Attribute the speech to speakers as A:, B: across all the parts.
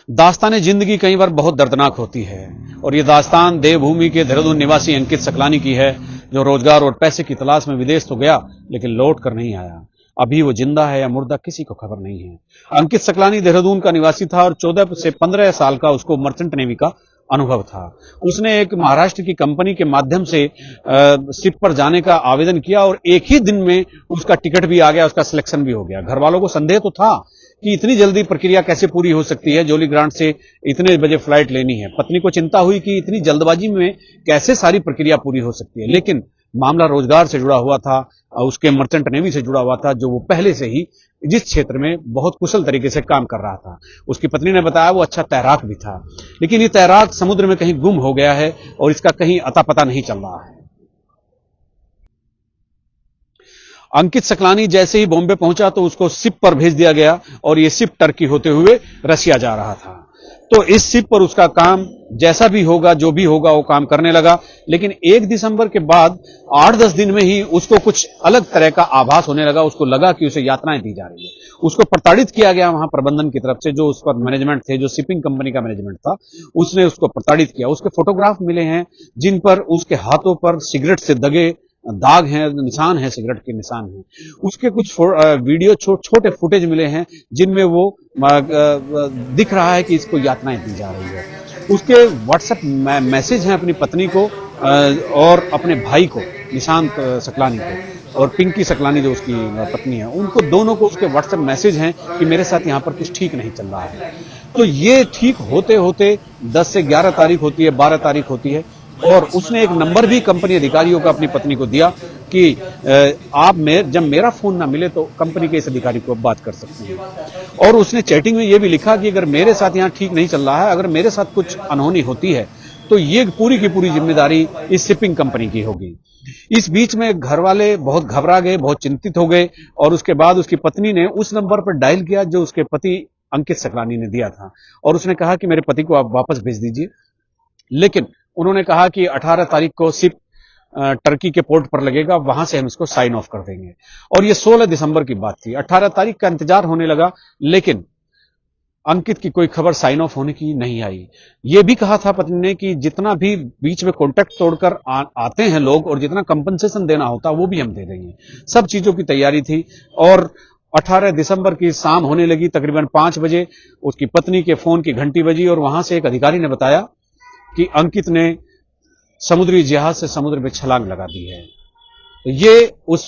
A: दास्तान जिंदगी कई बार बहुत दर्दनाक होती है और ये दास्तान देवभूमि के देहरादून निवासी अंकित सकलानी की है, जो रोजगार और पैसे की तलाश में विदेश तो गया लेकिन लौट कर नहीं आया। अभी वो जिंदा है या मुर्दा किसी को खबर नहीं है। अंकित सकलानी देहरादून का निवासी था और 14 से 15 साल का उसको मर्चेंट नेवी का अनुभव था। उसने एक महाराष्ट्र की कंपनी के माध्यम से शिप पर जाने का आवेदन किया और एक ही दिन में उसका टिकट भी आ गया, उसका सिलेक्शन भी हो गया। घर वालों को संदेह तो था कि इतनी जल्दी प्रक्रिया कैसे पूरी हो सकती है, जोली ग्रांट से इतने बजे फ्लाइट लेनी है। पत्नी को चिंता हुई कि इतनी जल्दबाजी में कैसे सारी प्रक्रिया पूरी हो सकती है, लेकिन मामला रोजगार से जुड़ा हुआ था, उसके मर्चेंट नेवी से जुड़ा हुआ था, जो वो पहले से ही जिस क्षेत्र में बहुत कुशल तरीके से काम कर रहा था। उसकी पत्नी ने बताया वो अच्छा तैराक भी था, लेकिन ये तैराक समुद्र में कहीं गुम हो गया है और इसका कहीं अता पता नहीं चल रहा है। अंकित सकलानी जैसे ही बॉम्बे पहुंचा तो उसको शिप पर भेज दिया गया और ये शिप टर्की होते हुए रसिया जा रहा था। तो इस शिप पर उसका काम जैसा भी होगा, जो भी होगा, वो काम करने लगा। लेकिन 1 दिसंबर के बाद 8-10 दिन में ही उसको कुछ अलग तरह का आभास होने लगा। उसको लगा कि उसे यातनाएं दी जा रही है। उसको प्रताड़ित किया गया वहां प्रबंधन की तरफ से, जो उस पर मैनेजमेंट थे, जो शिपिंग कंपनी का मैनेजमेंट था, उसने उसको प्रताड़ित किया। उसके फोटोग्राफ मिले हैं जिन पर उसके हाथों पर सिगरेट से दगे दाग हैं, निशान हैं, सिगरेट के निशान हैं। उसके कुछ वीडियो छोटे फुटेज मिले हैं जिनमें वो दिख रहा है कि इसको यातनाएं दी जा रही है। उसके व्हाट्सएप मैसेज हैं अपनी पत्नी को और अपने भाई को, निशांत सकलानी को, और पिंकी सकलानी जो उसकी पत्नी है, उनको दोनों को उसके व्हाट्सएप मैसेज हैं कि मेरे साथ यहां पर कुछ ठीक नहीं चल रहा है। तो ये ठीक होते होते 10 से 11 तारीख होती है, 12 तारीख होती है और उसने एक नंबर भी कंपनी अधिकारियों का अपनी पत्नी को दिया कि जब मेरा फोन ना मिले तो कंपनी के इस अधिकारी को बात कर सकते हैं। और उसने चैटिंग में यह भी लिखा कि अगर मेरे साथ यहां ठीक नहीं चल रहा है, अगर मेरे साथ कुछ अनहोनी होती है तो ये पूरी की पूरी जिम्मेदारी इस शिपिंग कंपनी की होगी। इस बीच में घर वाले बहुत घबरा गए, बहुत चिंतित हो गए और उसके बाद उसकी पत्नी ने उस नंबर पर डायल किया जो उसके पति अंकित सकलानी ने दिया था और उसने कहा कि मेरे पति को आप वापस भेज दीजिए। लेकिन उन्होंने कहा कि 18 तारीख को शिप टर्की के पोर्ट पर लगेगा, वहां से हम इसको साइन ऑफ कर देंगे। और ये 16 दिसंबर की बात थी। 18 तारीख का इंतजार होने लगा लेकिन अंकित की कोई खबर साइन ऑफ होने की नहीं आई। यह भी कहा था पत्नी ने कि जितना भी बीच में कॉन्ट्रैक्ट तोड़कर आते हैं लोग और जितना कंपनसेशन देना होता वो भी हम दे देंगे। सब चीजों की तैयारी थी और 18 दिसंबर की शाम होने लगी। तकरीबन 5 बजे उसकी पत्नी के फोन की घंटी बजी और वहां से एक अधिकारी ने बताया कि अंकित ने समुद्री जहाज से समुद्र में छलांग लगा दी है। तो ये उस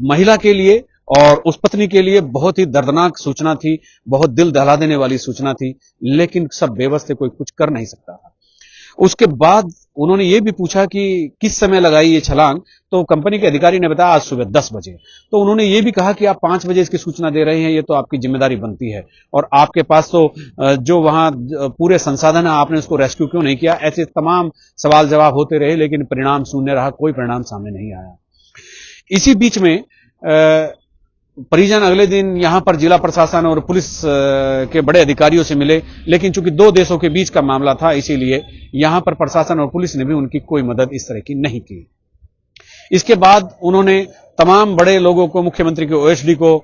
A: महिला के लिए और उस पत्नी के लिए बहुत ही दर्दनाक सूचना थी, बहुत दिल दहला देने वाली सूचना थी, लेकिन सब बेबस थे, कोई कुछ कर नहीं सकता था। उसके बाद उन्होंने ये भी पूछा कि किस समय लगाई ये छलांग, तो कंपनी के अधिकारी ने बताया आज सुबह 10 बजे। तो उन्होंने ये भी कहा कि आप 5 बजे इसकी सूचना दे रहे हैं, ये तो आपकी जिम्मेदारी बनती है और आपके पास तो जो वहां पूरे संसाधन है, आपने उसको रेस्क्यू क्यों नहीं किया। ऐसे तमाम सवाल जवाब होते रहे लेकिन परिणाम शून्य रहा, कोई परिणाम सामने नहीं आया। इसी बीच में परिजन अगले दिन यहां पर जिला प्रशासन और पुलिस के बड़े अधिकारियों से मिले, लेकिन चूंकि 2 देशों के बीच का मामला था इसीलिए यहां पर प्रशासन और पुलिस ने भी उनकी कोई मदद इस तरह की नहीं की। इसके बाद उन्होंने तमाम बड़े लोगों को, मुख्यमंत्री के ओएसडी को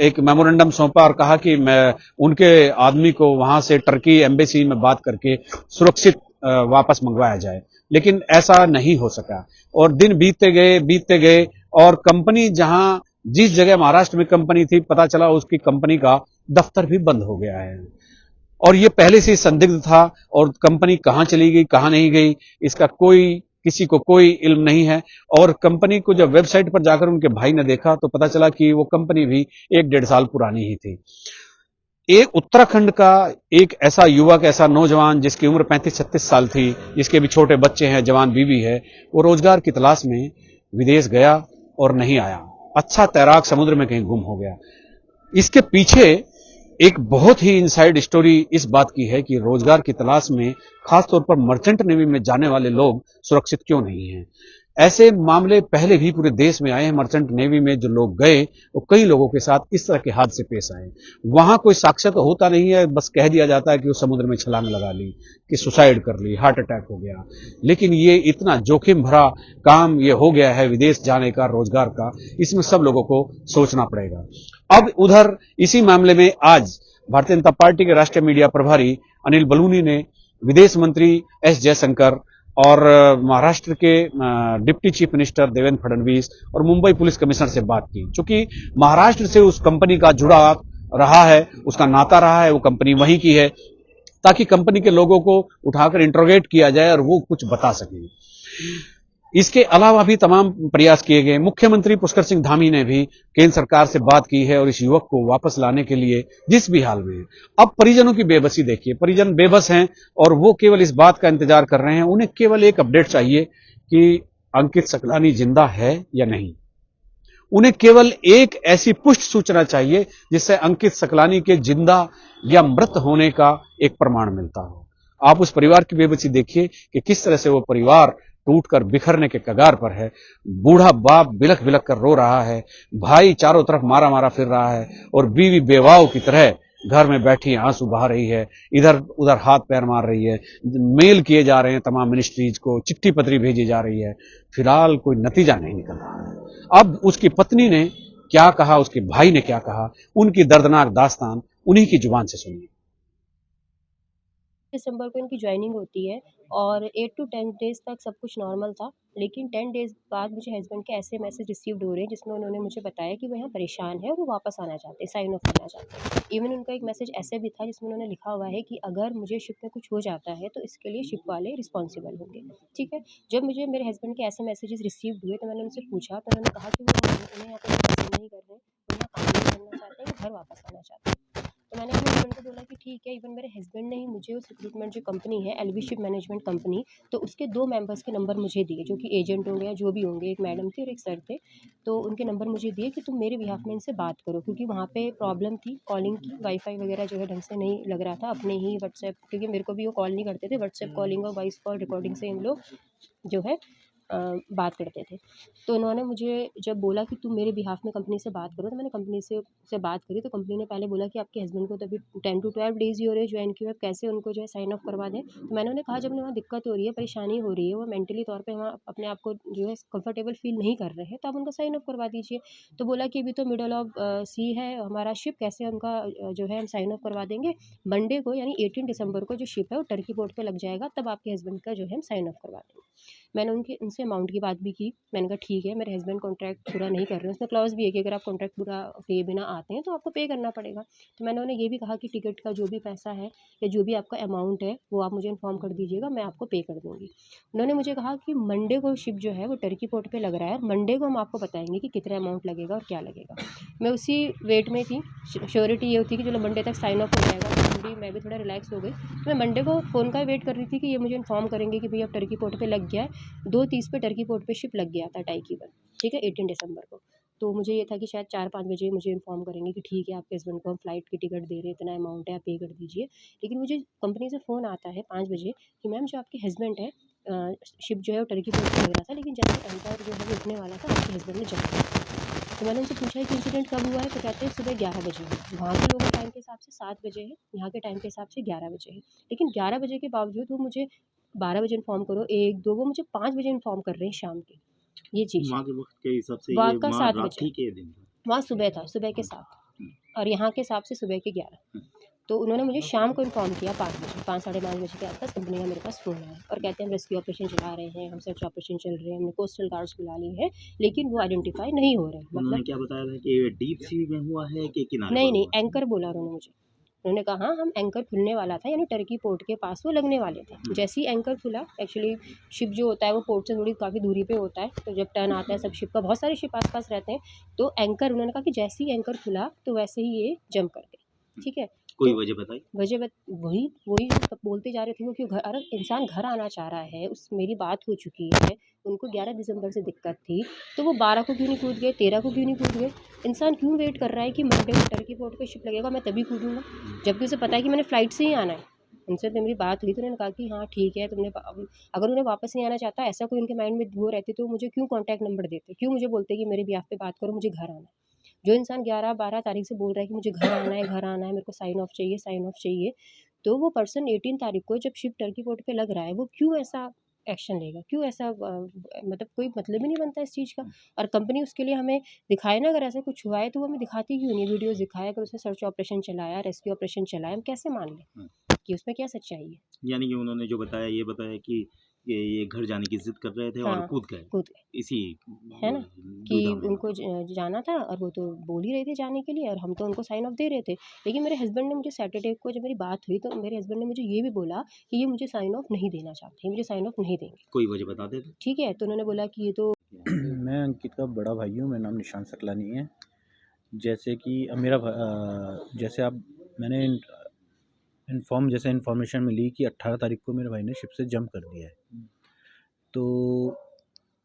A: एक मेमोरेंडम सौंपा और कहा कि मैं उनके आदमी को वहां से टर्की एम्बेसी में बात करके सुरक्षित वापस मंगवाया जाए, लेकिन ऐसा नहीं हो सका। और दिन बीतते गए और कंपनी जिस जगह महाराष्ट्र में कंपनी थी, पता चला उसकी कंपनी का दफ्तर भी बंद हो गया है और ये पहले से संदिग्ध था और कंपनी कहां चली गई, कहां नहीं गई, इसका किसी को कोई इल्म नहीं है। और कंपनी को जब वेबसाइट पर जाकर उनके भाई ने देखा तो पता चला कि वो कंपनी भी 1-1.5 साल पुरानी ही थी। एक उत्तराखंड का एक ऐसा युवक, ऐसा नौजवान जिसकी उम्र 35-36 साल थी, जिसके भी छोटे बच्चे हैं, जवान बीवी है, वो रोजगार की तलाश में विदेश गया और नहीं आया। अच्छा तैराक समुद्र में कहीं गुम हो गया। इसके पीछे एक बहुत ही इनसाइड स्टोरी इस बात की है कि रोजगार की तलाश में खासतौर पर मर्चेंट नेवी में जाने वाले लोग सुरक्षित क्यों नहीं हैं। ऐसे मामले पहले भी पूरे देश में आए हैं। मर्चेंट नेवी में जो लोग गए वो कई लोगों के साथ इस तरह के हादसे पेश आए। वहां कोई साक्ष्य तो होता नहीं है, बस कह दिया जाता है कि वो समुद्र में छलांग लगा ली, कि सुसाइड कर ली, हार्ट अटैक हो गया। लेकिन ये इतना जोखिम भरा काम ये हो गया है विदेश जाने का, रोजगार का, इसमें सब लोगों को सोचना पड़ेगा। अब उधर इसी मामले में आज भारतीय जनता पार्टी के राष्ट्रीय मीडिया प्रभारी अनिल बलूनी ने विदेश मंत्री एस जयशंकर और महाराष्ट्र के deputy chief minister Devendra Fadnavis और मुंबई पुलिस कमिश्नर से बात की। चूंकि महाराष्ट्र से उस कंपनी का जुड़ाव रहा है, उसका नाता रहा है, वो कंपनी वहीं की है, ताकि कंपनी के लोगों को उठाकर इंट्रोगेट किया जाए और वो कुछ बता सकें। इसके अलावा भी तमाम प्रयास किए गए। मुख्यमंत्री पुष्कर सिंह धामी ने भी केंद्र सरकार से बात की है और इस युवक को वापस लाने के लिए जिस भी हाल में है। अब परिजनों की बेबसी देखिए, परिजन बेबस हैं और वो केवल इस बात का इंतजार कर रहे हैं। उन्हें केवल एक अपडेट चाहिए कि अंकित सकलानी जिंदा है या नहीं। उन्हें केवल एक ऐसी पुष्ट सूचना चाहिए जिससे अंकित सकलानी के जिंदा या मृत होने का एक प्रमाण मिलता हो। आप उस परिवार की बेबसी देखिए कि किस तरह से वो परिवार टूटकर बिखरने के कगार पर है। बूढ़ा बाप बिलख बिलख कर रो रहा है, भाई चारों तरफ मारा मारा फिर रहा है और बीवी बेवाओं की तरह घर में बैठी आंसू बहा रही है, इधर उधर हाथ पैर मार रही है। मेल किए जा रहे हैं तमाम मिनिस्ट्रीज को, चिट्ठी पत्री भेजी जा रही है, फिलहाल कोई नतीजा नहीं निकल रहा है। अब उसकी पत्नी ने क्या कहा, उसके भाई ने क्या कहा, उनकी दर्दनाक दास्तान उन्हीं की जुबान से सुनिए।
B: दिसंबर को इनकी ज्वाइनिंग होती है और 8 टू 10 डेज़ तक सब कुछ नॉर्मल था, लेकिन 10 डेज़ बाद मुझे हस्बैंड के ऐसे मैसेज रिसीव्ड हो रहे हैं जिसमें उन्होंने मुझे बताया कि वो यहाँ परेशान है और वो वापस आना चाहते हैं, साइन ऑफ करना चाहते हैं। इवन उनका एक मैसेज ऐसे भी था जिसमें उन्होंने लिखा हुआ है कि अगर मुझे शिप में कुछ हो जाता है तो इसके लिए शिप वाले रिस्पॉन्सिबल होंगे। ठीक है, जब मुझे मेरे हस्बैंड के ऐसे मैसेजेस रिसीव्ड हुए तो मैंने उनसे पूछा, तो उन्होंने कहा कि वो उन्हें यहाँ पर पसंद नहीं कर रहे, वो यहाँ काम नहीं करना चाहते, वो घर वापस आना चाहते हैं। तो मैंने अपने हस्बैंड को बोला कि ठीक है। इवन मेरे हस्बैंड ने ही मुझे उस रिक्रूटमेंट जो कंपनी है एलवी शिप मैनेजमेंट कंपनी, तो उसके 2 मेंबर्स के नंबर मुझे दिए जो कि एजेंट होंगे या जो भी होंगे, एक मैडम थी और एक सर थे। तो उनके नंबर मुझे दिए कि तुम मेरे बिहाफ में इनसे बात करो, क्योंकि वहाँ पे प्रॉब्लम थी कॉलिंग की, वाईफाई वगैरह जो है ढंग से नहीं लग रहा था। अपने ही व्हाट्सएप, क्योंकि मेरे को भी वो कॉल नहीं करते थे, व्हाट्सएप कॉलिंग और वॉइस कॉल रिकॉर्डिंग से इन लोग जो है बात करते थे। तो उन्होंने मुझे जब बोला कि तुम मेरे बिहाफ में कंपनी से बात करो, तो मैंने कंपनी से बात करी। तो कंपनी ने पहले बोला कि आपके हस्बैंड को तो अभी 10 टू 12 डेज़ ही हो रहे हैं ज्वाइन किए हुए, कैसे उनको जो है साइन ऑफ करवा दें। तो मैंने उन्हें कहा, जब उन्हें वहाँ दिक्कत हो रही है, परेशानी हो रही है, वो मेंटली तौर पे वहाँ अपने आप को जो है कंफर्टेबल फील नहीं कर रहे हैं, तो आप उनका साइन ऑफ करवा दीजिए। तो बोला कि अभी तो मिडल ऑफ सी है हमारा शिप, कैसे उनका जो है हम साइन ऑफ करवा देंगे। मंडे को यानी 18 दिसंबर को जो शिप है वो टर्की पोर्ट पे लग जाएगा, तब आपके हस्बैंड का जो है हम साइन ऑफ करवा देंगे। मैंने उनसे अमाउंट की बात भी की। मैंने कहा ठीक है, मेरे हस्बैंड कॉन्ट्रैक्ट पूरा नहीं कर रहे हैं, उसमें क्लॉज भी है कि अगर आप कॉन्ट्रैक्ट पूरा किए बिना आते हैं तो आपको पे करना पड़ेगा। तो मैंने उन्हें ये भी कहा कि टिकट का जो भी पैसा है या जो भी आपका अमाउंट है वो आप मुझे इन्फॉर्म कर दीजिएगा, मैं आपको पे कर दूँगी। उन्होंने मुझे कहा कि मंडे को शिप जो है वो टर्की पोर्ट पे लग रहा है, मंडे को हम आपको बताएँगे कि कितना अमाउंट लगेगा और क्या लगेगा। मैं उसी वेट में थी, श्योरिटी ये होती है कि चलो मंडे तक साइन ऑफ हो जाएगा, तो मैं भी थोड़ा रिलैक्स हो गई। तो मैं मंडे को फ़ोन का वेट कर रही थी कि ये मुझे इन्फॉर्म करेंगे कि भई अब टर्की पोर्ट पे लग गया है। 2:30 पे टर्की पोर्ट पे शिप लग गया था टाइकीबन, ठीक है, 18 दिसंबर को। तो मुझे ये था कि शायद 4-5 बजे मुझे इन्फॉर्म करेंगे कि ठीक है, आपके हस्बैंड को हम फ़्लाइट की टिकट दे रहे हैं, इतना अमाउंट है, आप पे कर दीजिए। लेकिन मुझे कंपनी से फ़ोन आता है 5 बजे कि मैम जो आपके हस्बैंड है शिप जो है वो टर्की पोर्ट पे लग रहा था, लेकिन जैसे एंकर जो है वो उठने वाला था, आपके हस्बैंड ने जंप कर दिया। तो मैंने उनसे पूछा कि इंसिडेंट कब हुआ है? तो कहते हैं सुबह 11 बजे हुआ। वहाँ के लोगों के टाइम के हिसाब से 7 बजे है, यहाँ के टाइम के हिसाब से 11 बजे है। लेकिन 11 बजे के बावजूद वो मुझे 12 बजे इन्फॉर्म करो, 1, 2, वो मुझे 5 बजे इन्फॉर्म कर रहे हैं शाम के। ये चीज़
C: वहाँ
B: है।
C: के वक़्त के हिसाब से
B: वहाँ
C: ये
B: का
C: वहाँ
B: 7
C: रात
B: बजे,
C: थी कि दिन था?
B: वहाँ सुबह था, सुबह के 7 और यहाँ के हिसाब से सुबह के 11। तो उन्होंने मुझे शाम को इन्फॉर्म किया 5 बजे, 5 साढ़े 5 बजे के आसपास कंपनी का मेरे पास फ़ोन आया और कहते हैं हम रेस्क्यू ऑपरेशन चला रहे हैं, हम सर्च ऑपरेशन चल रहे हैं, हमने कोस्टल गार्ड्स बुला लिए हैं, लेकिन वो आइडेंटिफ़ाई नहीं हो रहे हैं।
C: उन्होंने
B: मतलब
C: क्या बताया था कि ये डीप सी में हुआ है कि किनारे
B: नहीं,
C: पर
B: नहीं,
C: हुआ है?
B: एंकर बोला उन्होंने मुझे। उन्होंने कहा हाँ, हम एंकर खुलने वाला था, यानी टर्की पोर्ट के पास वो लगने वाले थे। जैसे ही एंकर खुला, एक्चुअली शिप जो होता है वो पोर्ट से थोड़ी काफ़ी दूरी पे होता है, तो जब टर्न आता है सब शिप का, बहुत सारे शिप आस-पास रहते हैं, तो एंकर उन्होंने कहा कि जैसे ही एंकर खुला तो वैसे ही ये जंप कर गए। ठीक है?
C: कोई
B: तो
C: वजह बताई?
B: वजह बत वही वही जो सब बोलते जा रहे थे वो, क्यों घर, अरे इंसान घर आना चाह रहा है, उस मेरी बात हो चुकी है, उनको 11 दिसंबर से दिक्कत थी, तो वो 12 को क्यों नहीं कूद गए, 13 को क्यों नहीं कूद गए? इंसान क्यों वेट कर रहा है कि मंडे को टर्की पोर्ट पे शिप लगेगा मैं तभी कूदूँगा, जबकि उसे पता है कि मैंने फ़्लाइट से ही आना है। उनसे तो मेरी बात हुई तो उन्होंने कहा कि हाँ ठीक है, तुमने अगर उन्हें वापस नहीं आना चाहता, ऐसा कोई उनके माइंड में वो रहती, तो मुझे क्यों कॉन्टैक्ट नंबर देते? क्यों मुझे बोलते कि मेरे बिहाफ़ पे बात करो, मुझे घर आना है। जो इंसान 11-12 तारीख से बोल रहा है कि मुझे घर आना है, घर आना है, मेरे को साइन ऑफ चाहिए, साइन ऑफ चाहिए, तो वो पर्सन 18 तारीख को जब शिप टर्की पोर्ट पे लग रहा है, वो क्यों ऐसा एक्शन लेगा। क्यों ऐसा मतलब कोई मतलब ही नहीं बनता इस चीज़ का। और कंपनी उसके लिए हमें दिखाए ना, अगर ऐसा कुछ हुआ है तो वो हमें दिखाती क्यों नहीं? वीडियोज़ दिखाए, अगर उसने सर्च ऑपरेशन चलाया, रेस्क्यू ऑपरेशन चलाया, हम कैसे मान लें
C: हाँ।
B: कि उसमें क्या सच्चाई है?
C: यानी कि उन्होंने जो बताया ये बताया कि ये घर जाने की ज़िद कर रहे थे और
B: हाँ,
C: कूद गए
B: कूद गए,
C: इसी
B: है ना? कि
C: दुविधा में।
B: उनको जाना था और वो तो बोल ही रहे थे जाने के लिए और हम तो उनको साइन ऑफ दे रहे थे। लेकिन मेरे हस्बैंड ने मुझे सैटरडे को जब मेरी बात हुई तो मेरे हस्बैंड ने मुझे ये भी बोला कि ये मुझे साइन ऑफ नहीं देना चाहते, ये मुझे साइन ऑफ नहीं देंगे।
C: कोई वजह बता देते?
B: ठीक है, तो उन्होंने बोला कि ये तो
D: मैं अंकित का बड़ा भाई हूँ, मेरा नाम निशान सकलानी है। जैसे कि अब जैसे अब मैंने जैसे इन्फॉर्मेशन मिली कि 18 तारीख को मेरे भाई ने शिप से जंप कर दिया है। तो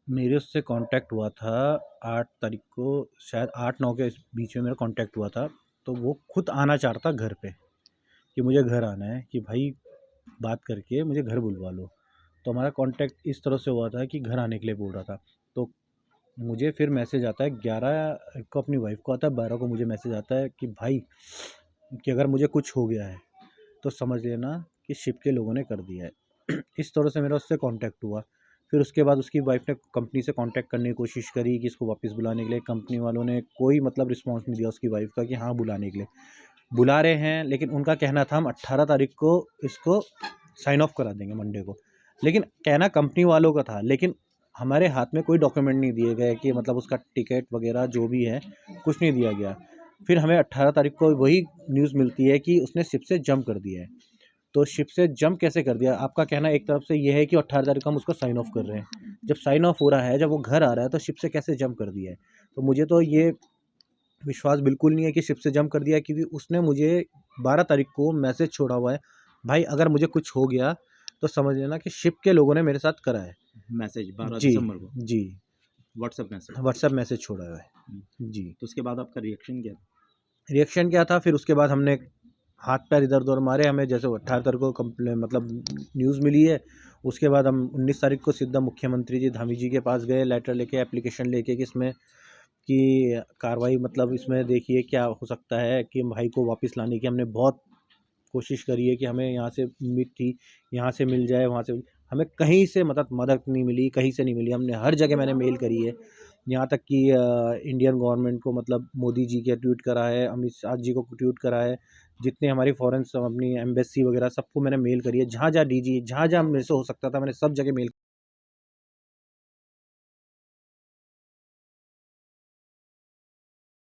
D: मेरे उससे कांटेक्ट हुआ था 8 तारीख को, शायद 8-9 के बीच में मेरा कांटेक्ट हुआ था। तो वो खुद आना चाह रहा था घर पे कि मुझे घर आना है, कि भाई बात करके मुझे घर बुलवा लो। तो हमारा कांटेक्ट इस तरह से हुआ था कि घर आने के लिए बोल रहा था। तो मुझे फिर मैसेज आता है 11 को, अपनी वाइफ को आता है, 12 को मुझे मैसेज आता है कि भाई, कि अगर मुझे कुछ हो गया है तो समझ लेना कि शिप के लोगों ने कर दिया है। इस तरह से मेरा उससे कांटेक्ट हुआ। फिर उसके बाद उसकी वाइफ ने कंपनी से कांटेक्ट करने की कोशिश करी कि इसको वापस बुलाने के लिए। कंपनी वालों ने कोई मतलब रिस्पॉन्स नहीं दिया उसकी वाइफ का कि हाँ बुलाने के लिए बुला रहे हैं। लेकिन उनका कहना था हम 18 तारीख को इसको साइन ऑफ करा देंगे मंडे को। लेकिन कहना कंपनी वालों का था, लेकिन हमारे हाथ में कोई डॉक्यूमेंट नहीं दिए गए कि मतलब उसका टिकट वगैरह जो भी है कुछ नहीं दिया गया। फिर हमें 18 तारीख को वही न्यूज़ मिलती है कि उसने शिप से जंप कर दिया है। तो शिप से जंप कैसे कर दिया? आपका कहना एक तरफ से ये है कि 18 तारीख को हम उसको साइन ऑफ कर रहे हैं। जब साइन ऑफ हो रहा है, जब वो घर आ रहा है, तो शिप से कैसे जंप कर दिया है? तो मुझे तो ये विश्वास बिल्कुल नहीं है कि शिप से जंप कर दिया है, क्योंकि उसने मुझे 12 तारीख को मैसेज छोड़ा हुआ है, भाई अगर मुझे कुछ हो गया तो समझ लेना कि शिप के लोगों ने मेरे साथ करा है।
C: मैसेज 12
D: जी,
C: दिसंबर को
D: जी,
C: व्हाट्सएप मैसेज।
D: व्हाट्सएप मैसेज छोड़ा हुआ है। जी,
C: तो उसके बाद आपका रिएक्शन क्या था?
D: रिएक्शन क्या था? फिर उसके बाद हमने हाथ पैर इधर-उधर मारे। हमें जैसे 18 तारीख को मतलब न्यूज़ मिली है, उसके बाद हम 19 तारीख को सीधा मुख्यमंत्री जी धामी जी के पास गए, लेटर लेके, एप्लीकेशन लेके कि इसमें कि कार्रवाई, मतलब इसमें देखिए क्या हो सकता है कि भाई को वापस लाने की। हमने बहुत कोशिश करी है कि हमें यहाँ से उम्मीद थी, यहाँ से मिल जाए, वहाँ से हमें कहीं से मदद नहीं मिली, कहीं से नहीं मिली। हमने हर जगह मैंने मेल करी है, यहाँ तक कि इंडियन गवर्नमेंट को, मतलब मोदी जी के ट्वीट करा है, अमित शाह जी को ट्वीट करा है, जितने हमारी फॉरेन अपनी एम्बेसी वगैरह सबको मैंने मेल करी है। जहाँ-जहाँ डीजी, जहाँ-जहाँ मेरे से हो सकता था मैंने सब जगह मेल